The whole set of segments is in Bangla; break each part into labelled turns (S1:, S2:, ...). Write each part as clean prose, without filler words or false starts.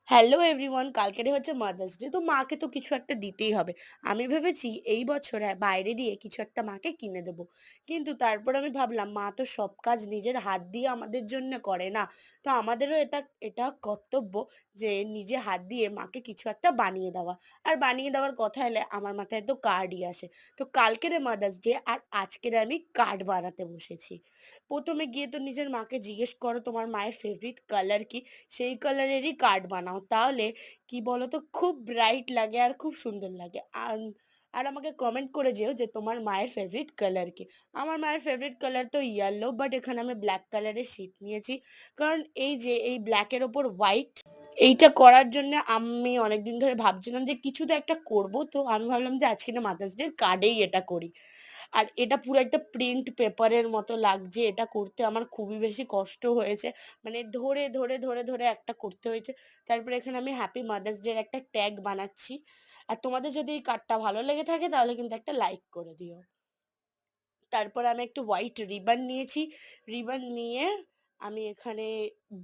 S1: হ্যালো এভরিওয়ান, কালকেরে হচ্ছে মাদার্স ডে। তো মাকে তো কিছু একটা দিতেই হবে। আমি ভেবেছি এই বছর বাইরে দিয়ে কিছু একটা মাকে কিনে দেবো। কিন্তু তারপর আমি ভাবলাম মা তো সব কাজ নিজের হাত দিয়ে আমাদের জন্য করে না। তো আমাদেরও এটা কর্তব্য যে নিজে হাত দিয়ে মাকে কিছু একটা বানিয়ে দেওয়া। আর বানিয়ে দেওয়ার কথা এলে আমার মাথায় তো কার্ডই আসে। তো কালকেরে মাদার্স ডে আর আজকের আমি কার্ড বানাতে বসেছি। প্রথমে গিয়ে তো নিজের মাকে জিজ্ঞেস করো তোমার মায়ের ফেভারিট কালার কি, সেই কালারেরই কার্ড বানাও। তাহলে কি বলতো, খুব ব্রাইট লাগে আর খুব সুন্দর লাগে। আর আমাকে কমেন্ট করে যেও যে তোমার মায়ের ফেভারিট কালার কি। আমার মায়ের ফেভারিট কালার তো ইয়েলো, বাট এখানে আমি ব্ল্যাক কালারের শিট নিয়েছি। কারণ এই যে এই ব্ল্যাকের ওপর হোয়াইট, এইটা করার জন্য আমি অনেকদিন ধরে ভাবছিলাম যে কিছু তো একটা করব। তো আমি ভাবলাম যে আজকে না মাদার্স ডে কার্ডেই এটা করি। আর এটা পুরো একটা প্রিন্ট পেপারের মতো লাগছে। এটা করতে আমার খুবই বেশি কষ্ট হয়েছে। মানে ধরে ধরে ধরে ধরে একটা করতে হয়েছে। তারপরে এখানে আমি হ্যাপি মাদার্স ডে এর একটা ট্যাগ বানাচ্ছি। আর তোমাদের যদি এই কার্ডটা ভালো লেগে থাকে তাহলে কিন্তু একটা লাইক করে দিও। তারপর আমি একটু হোয়াইট রিবন নিয়েছি। রিবন নিয়ে আমি এখানে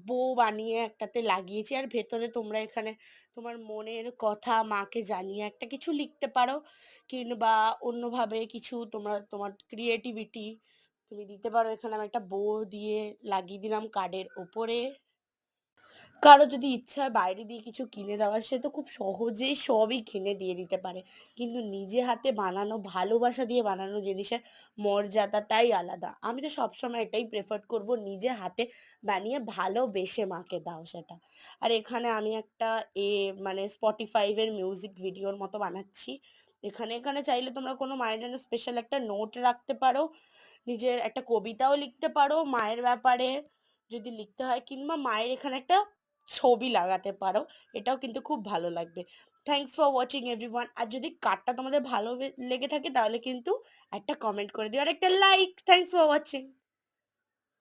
S1: বো বানিয়ে একটাতে লাগিয়েছি। আর ভেতরে তোমরা এখানে তোমার মনের কথা মাকে জানিয়ে একটা কিছু লিখতে পারো, কিংবা অন্যভাবে কিছু তোমরা তোমার ক্রিয়েটিভিটি তুমি দিতে পারো। এখানে আমি একটা বো দিয়ে লাগিয়ে দিলাম কার্ডের ওপরে। কারো যদি ইচ্ছা হয় বাইরে দিয়ে কিছু কিনে দেওয়ার, সে তো খুব সহজেই সবই কিনে দিয়ে দিতে পারে। কিন্তু নিজে হাতে বানানো, ভালোবাসা দিয়ে বানানো জিনিসের মর্যাদাটাই আলাদা। আমি তো সবসময় এটাই প্রেফার করব, নিজে হাতে বানিয়ে ভালোবেসে মাকে দাও সেটা। আর এখানে আমি একটা এ মানে স্পটিফাইভের মিউজিক ভিডিওর মতো বানাচ্ছি। এখানে এখানে চাইলে তোমরা কোনো মায়ের জন্য স্পেশাল একটা নোট রাখতে পারো, নিজের একটা কবিতাও লিখতে পারো মায়ের ব্যাপারে যদি লিখতে হয়, কিংবা মায়ের এখানে একটা ছবি লাগাতে পারো। এটাও কিন্তু খুব ভালো লাগবে। Thanks for watching everyone. আর যদি কার্ডটা তোমাদের ভালো লেগে থাকে তাহলে কিন্তু একটা কমেন্ট করে দিও আর একটা লাইক। Thanks for watching.